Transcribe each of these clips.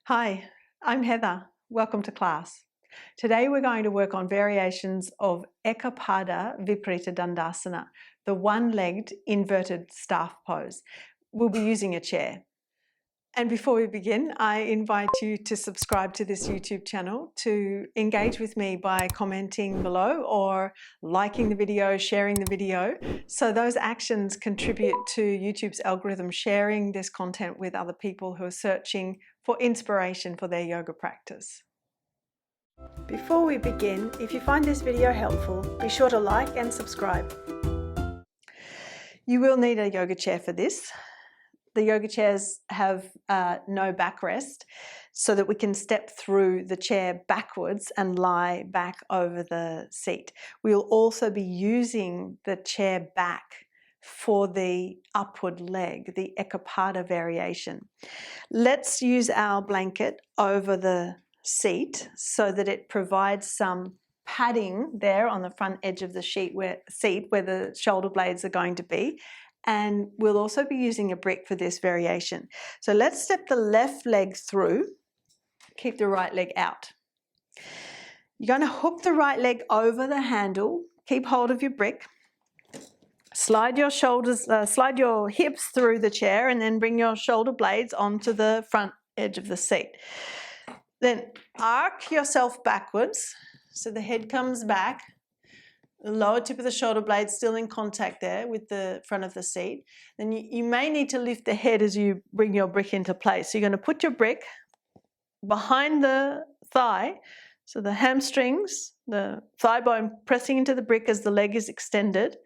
Hi, I'm Heather. Welcome to class. Today we're going to work on variations of Eka Pada Viparita Dandasana, the one-legged inverted staff pose. We'll be using a chair. And before we begin, I invite you to subscribe to this YouTube channel, to engage with me by commenting below or liking the video, sharing the video. So those actions contribute to YouTube's algorithm sharing this content with other people who are searching for inspiration for their yoga practice. Before we begin, if you find this video helpful, be sure to like and subscribe. You will need a yoga chair for this. The yoga chairs have no backrest so that we can step through the chair backwards and lie back over the seat. We'll also be using the chair back for the upward leg, the Eka Pada variation. Let's use our blanket over the seat so that it provides some padding there on the front edge of the seat where the shoulder blades are going to be. And we'll also be using a brick for this variation. So let's step the left leg through, keep the right leg out. You're going to hook the right leg over the handle, keep hold of your brick, slide your hips through the chair and then bring your shoulder blades onto the front edge of the seat. Then arc yourself backwards so the head comes back. The lower tip of the shoulder blade still in contact there with the front of the seat. Then you may need to lift the head as you bring your brick into place. So you're going to put your brick behind the thigh, so the hamstrings, the thigh bone pressing into the brick as the leg is extended,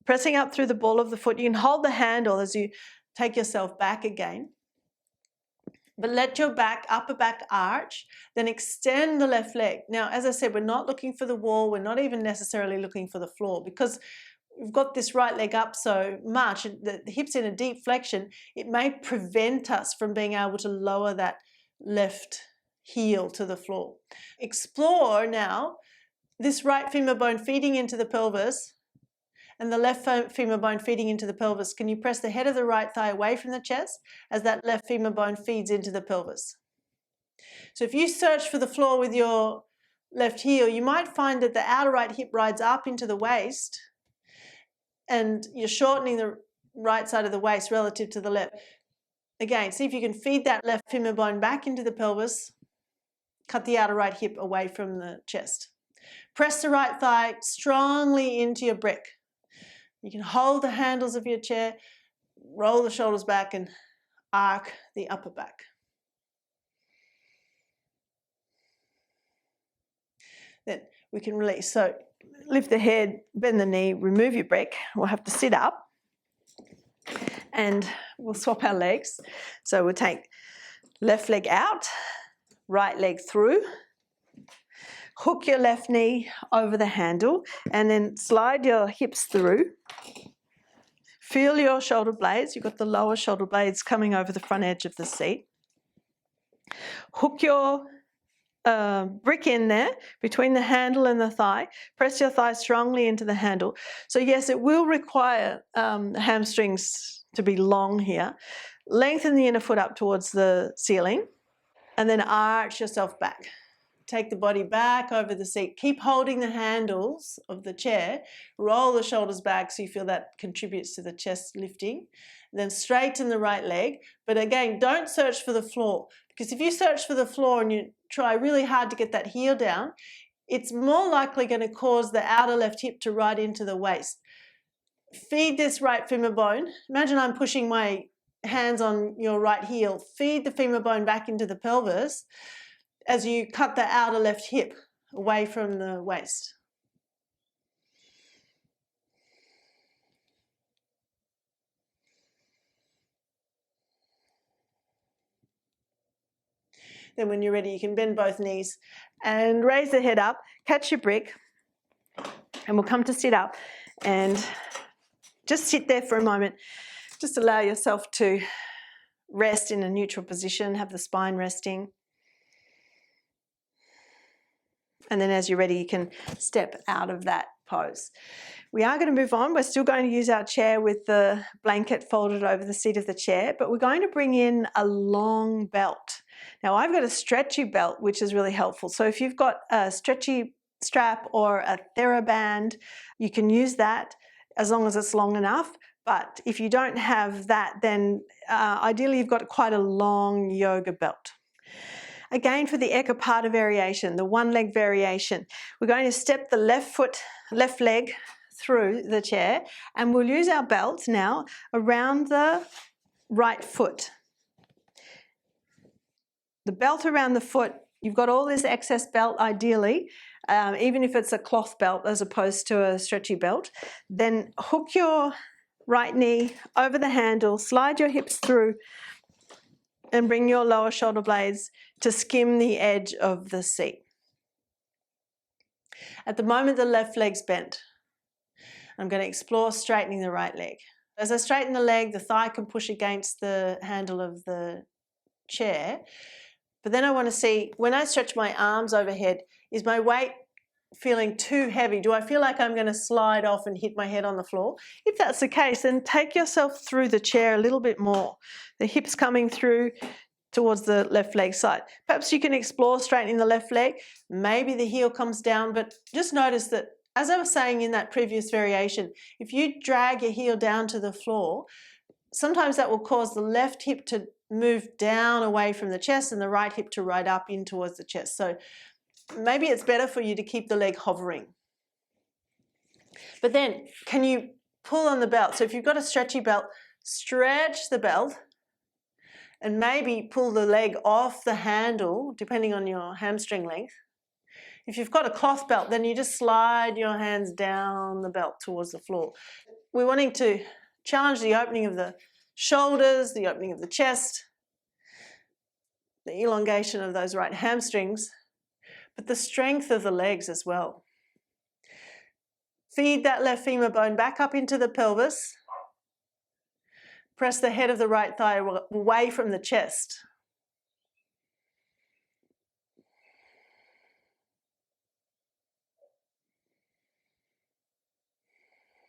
pressing up through the ball of the foot. You can hold the handle as you take yourself back again. But let your upper back arch, then extend the left leg. Now, as I said, we're not looking for the wall. We're not even necessarily looking for the floor because we've got this right leg up so much, the hips in a deep flexion, it may prevent us from being able to lower that left heel to the floor. Explore now this right femur bone feeding into the pelvis and the left femur bone feeding into the pelvis. Can you press the head of the right thigh away from the chest as that left femur bone feeds into the pelvis? So if you search for the floor with your left heel, you might find that the outer right hip rides up into the waist and you're shortening the right side of the waist relative to the left. Again, see if you can feed that left femur bone back into the pelvis, cut the outer right hip away from the chest. Press the right thigh strongly into your brick. You can hold the handles of your chair, roll the shoulders back and arc the upper back. Then we can release. So lift the head, bend the knee, remove your brick. We'll have to sit up and we'll swap our legs. So we'll take left leg out, right leg through. Hook your left knee over the handle and then slide your hips through. Feel your shoulder blades. You've got the lower shoulder blades coming over the front edge of the seat. Hook your brick in there between the handle and the thigh. Press your thigh strongly into the handle. So yes, it will require the hamstrings to be long here. Lengthen the inner foot up towards the ceiling and then arch yourself back. Take the body back over the seat. Keep holding the handles of the chair. Roll the shoulders back so you feel that contributes to the chest lifting. Then straighten the right leg. But again, don't search for the floor because if you search for the floor and you try really hard to get that heel down, it's more likely going to cause the outer left hip to ride into the waist. Feed this right femur bone. Imagine I'm pushing my hands on your right heel. Feed the femur bone back into the pelvis as you cut the outer left hip away from the waist. Then when you're ready, you can bend both knees and raise the head up, catch your brick, and we'll come to sit up and just sit there for a moment. Just allow yourself to rest in a neutral position, have the spine resting. And then as you're ready, you can step out of that pose. We are going to move on. We're still going to use our chair with the blanket folded over the seat of the chair, but we're going to bring in a long belt. Now I've got a stretchy belt, which is really helpful. So if you've got a stretchy strap or a TheraBand, you can use that as long as it's long enough. But if you don't have that, then ideally you've got quite a long yoga belt. Again, for the Eka Pada variation, the one leg variation, we're going to step the left leg through the chair, and we'll use our belt now around the right foot. The belt around the foot, you've got all this excess belt ideally, even if it's a cloth belt as opposed to a stretchy belt. Then hook your right knee over the handle, slide your hips through, and bring your lower shoulder blades to skim the edge of the seat. At the moment, the left leg's bent. I'm going to explore straightening the right leg. As I straighten the leg, the thigh can push against the handle of the chair. But then I want to see, when I stretch my arms overhead, is my weight feeling too heavy? Do I feel like I'm going to slide off and hit my head on the floor? If that's the case, then take yourself through the chair a little bit more. The hips coming through towards the left leg side. Perhaps you can explore straightening the left leg. Maybe the heel comes down, but just notice that, as I was saying in that previous variation, if you drag your heel down to the floor, sometimes that will cause the left hip to move down away from the chest and the right hip to ride up in towards the chest. So maybe it's better for you to keep the leg hovering. But then, can you pull on the belt? So if you've got a stretchy belt, stretch the belt and maybe pull the leg off the handle, depending on your hamstring length. If you've got a cloth belt, then you just slide your hands down the belt towards the floor. We're wanting to challenge the opening of the shoulders, the opening of the chest, the elongation of those right hamstrings, but the strength of the legs as well. Feed that left femur bone back up into the pelvis. Press the head of the right thigh away from the chest.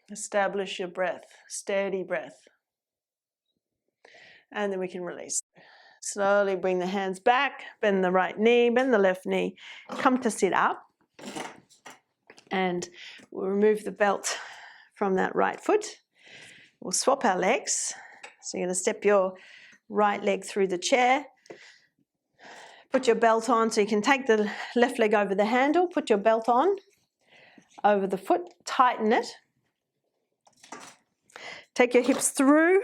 Establish your breath, steady breath. And then we can release. Slowly bring the hands back, bend the right knee, bend the left knee, come to sit up. And we'll remove the belt from that right foot. We'll swap our legs. So you're going to step your right leg through the chair. Put your belt on so you can take the left leg over the handle. Put your belt on over the foot. Tighten it. Take your hips through,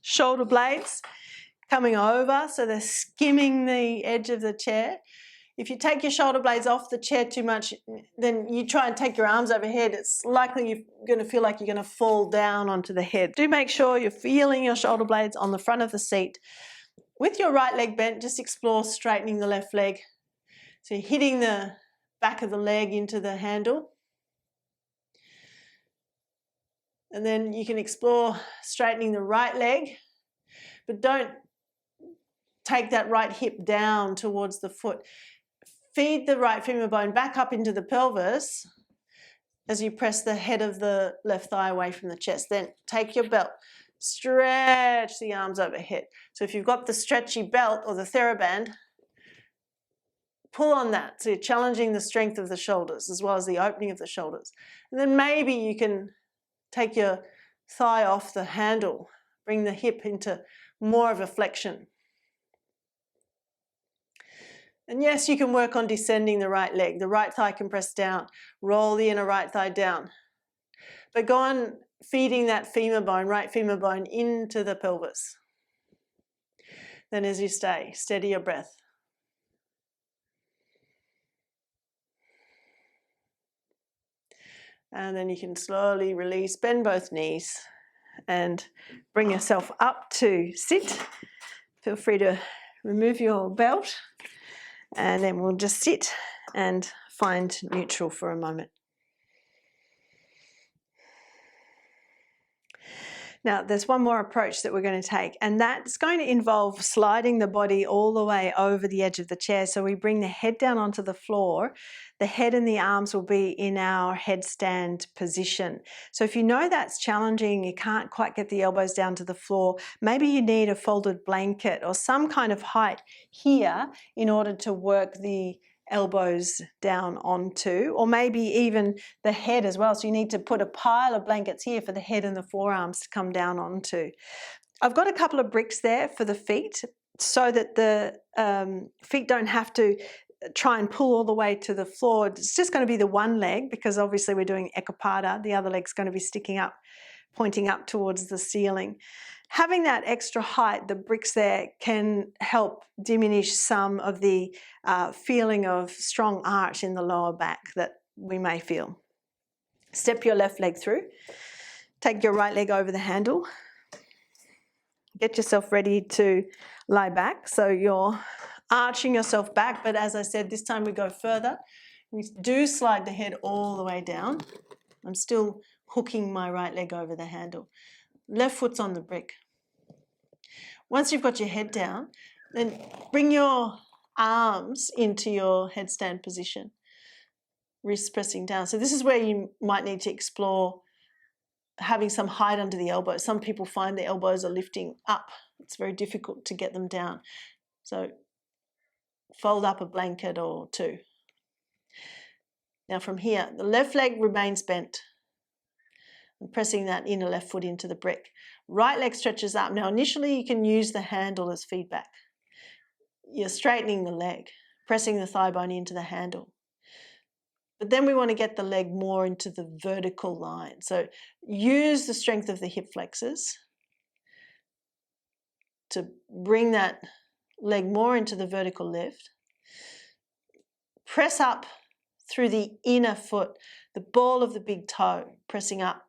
shoulder blades coming over so they're skimming the edge of the chair. If you take your shoulder blades off the chair too much, then you try and take your arms overhead, it's likely you're going to feel like you're going to fall down onto the head. Do make sure you're feeling your shoulder blades on the front of the seat. With your right leg bent, just explore straightening the left leg. So you're hitting the back of the leg into the handle. And then you can explore straightening the right leg, but don't take that right hip down towards the foot. Feed the right femur bone back up into the pelvis as you press the head of the left thigh away from the chest. Then take your belt, stretch the arms overhead. So if you've got the stretchy belt or the TheraBand, pull on that. So you're challenging the strength of the shoulders as well as the opening of the shoulders. And then maybe you can take your thigh off the handle, bring the hip into more of a flexion. And yes, you can work on descending the right leg. The right thigh can press down, roll the inner right thigh down. But go on feeding that femur bone, right femur bone, into the pelvis. Then as you stay, steady your breath. And then you can slowly release, bend both knees and bring yourself up to sit. Feel free to remove your belt. And then we'll just sit and find neutral for a moment. Now, there's one more approach that we're going to take, and that's going to involve sliding the body all the way over the edge of the chair. So we bring the head down onto the floor. The head and the arms will be in our headstand position. So if you know that's challenging, you can't quite get the elbows down to the floor, maybe you need a folded blanket or some kind of height here in order to work the elbows down onto, or maybe even the head as well. So you need to put a pile of blankets here for the head and the forearms to come down onto. I've got a couple of bricks there for the feet so that the feet don't have to try and pull all the way to the floor. It's just going to be the one leg, because obviously we're doing Eka Pada. The other leg's going to be sticking up, pointing up towards the ceiling. Having that extra height, the bricks there, can help diminish some of the feeling of strong arch in the lower back that we may feel. Step your left leg through. Take your right leg over the handle. Get yourself ready to lie back. So you're arching yourself back, but as I said, this time we go further. We do slide the head all the way down. I'm still hooking my right leg over the handle. Left foot's on the brick. Once you've got your head down, then bring your arms into your headstand position, wrists pressing down. So this is where you might need to explore having some height under the elbows. Some people find the elbows are lifting up. It's very difficult to get them down. So fold up a blanket or two. Now from here, the left leg remains bent. I'm pressing that inner left foot into the brick. Right leg stretches up. Now initially you can use the handle as feedback. You're straightening the leg, pressing the thigh bone into the handle. But then we want to get the leg more into the vertical line. So use the strength of the hip flexors to bring that leg more into the vertical lift. Press up through the inner foot, the ball of the big toe, pressing up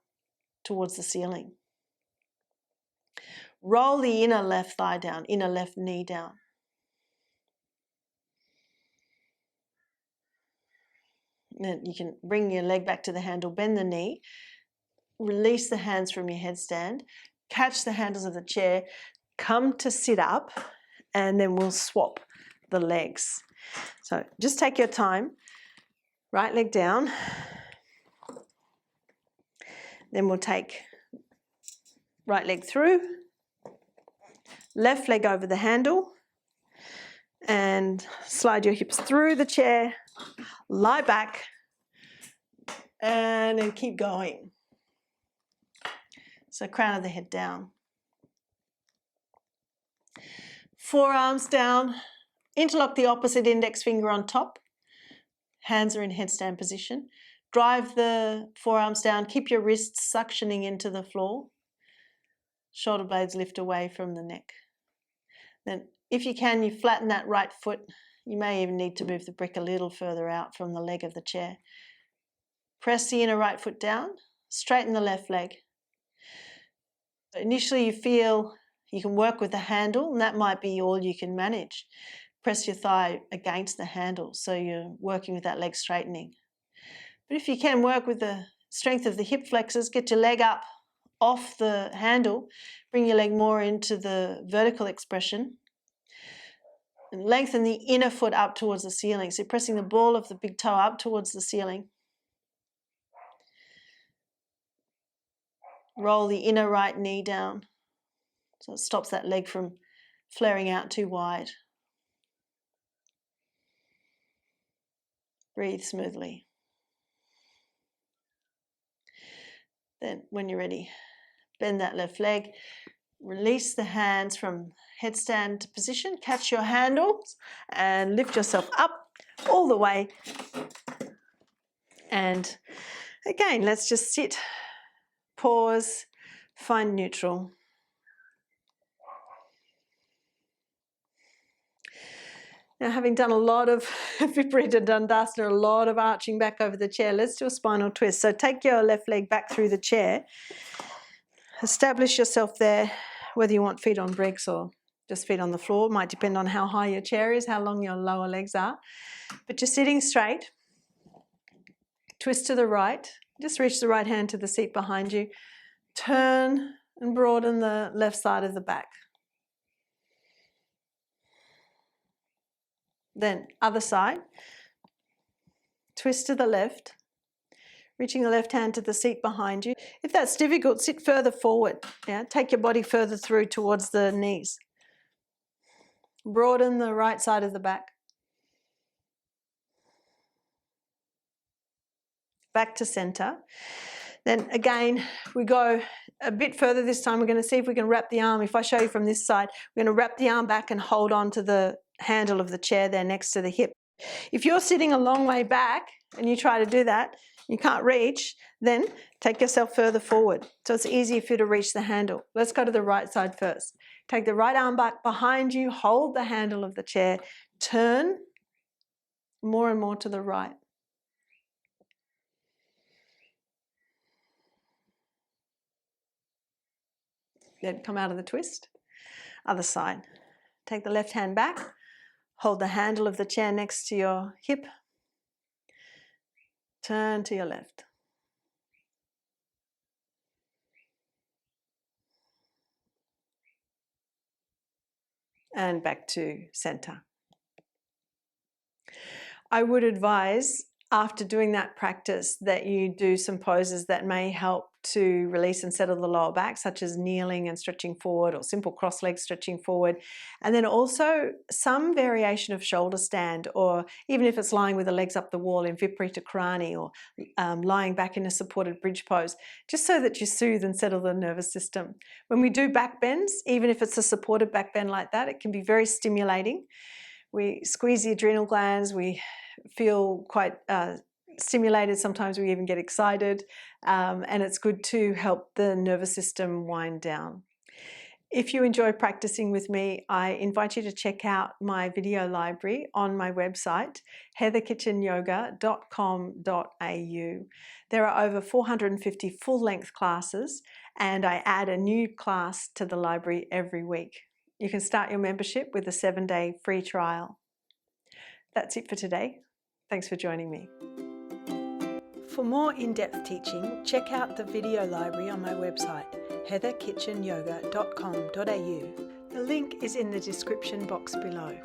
towards the ceiling. Roll the inner left thigh down, inner left knee down. Then you can bring your leg back to the handle, bend the knee, release the hands from your headstand, catch the handles of the chair, come to sit up, and then we'll swap the legs. So just take your time. Right leg down. Then we'll take right leg through, left leg over the handle, and slide your hips through the chair, lie back, and then keep going. So crown of the head down. Forearms down, interlock the opposite index finger on top. Hands are in headstand position. Drive the forearms down, keep your wrists suctioning into the floor. Shoulder blades lift away from the neck. Then if you can, you flatten that right foot. You may even need to move the brick a little further out from the leg of the chair. Press the inner right foot down, straighten the left leg. Initially you feel you can work with the handle, and that might be all you can manage. Press your thigh against the handle so you're working with that leg straightening. But if you can, work with the strength of the hip flexors, get your leg up off the handle, bring your leg more into the vertical expression, and lengthen the inner foot up towards the ceiling. So you're pressing the ball of the big toe up towards the ceiling. Roll the inner right knee down so it stops that leg from flaring out too wide. Breathe smoothly. Then when you're ready, bend that left leg, release the hands from headstand position, catch your handles and lift yourself up all the way. And again, let's just sit, pause, find neutral. Now, having done a lot of Viparita Dandasana, a lot of arching back over the chair, let's do a spinal twist. So take your left leg back through the chair. Establish yourself there, whether you want feet on bricks or just feet on the floor. It might depend on how high your chair is, how long your lower legs are. But you're sitting straight. Twist to the right. Just reach the right hand to the seat behind you. Turn and broaden the left side of the back. Then other side, twist to the left, reaching the left hand to the seat behind you. If that's difficult, sit further forward. Yeah? Take your body further through towards the knees. Broaden the right side of the back. Back to center. Then again, we go a bit further this time. We're going to see if we can wrap the arm. If I show you from this side, we're going to wrap the arm back and hold on to the handle of the chair there next to the hip. If you're sitting a long way back and you try to do that, you can't reach, then take yourself further forward. So it's easier for you to reach the handle. Let's go to the right side first. Take the right arm back behind you, hold the handle of the chair, turn more and more to the right. Then come out of the twist. Other side. Take the left hand back, hold the handle of the chair next to your hip, turn to your left. And back to center. I would advise after doing that practice that you do some poses that may help to release and settle the lower back, such as kneeling and stretching forward, or simple cross legs stretching forward. And then also some variation of shoulder stand, or even if it's lying with the legs up the wall in Viparita Karani, or lying back in a supported bridge pose, just so that you soothe and settle the nervous system. When we do back bends, even if it's a supported back bend like that, it can be very stimulating. We squeeze the adrenal glands, we feel quite stimulated, sometimes we even get excited, and it's good to help the nervous system wind down. If you enjoy practicing with me, I invite you to check out my video library on my website, heatherkitchenyoga.com.au. There are over 450 full-length classes, and I add a new class to the library every week. You can start your membership with a 7-day free trial. That's it for today. Thanks for joining me. For more in-depth teaching, check out the video library on my website, heatherkitchenyoga.com.au. The link is in the description box below.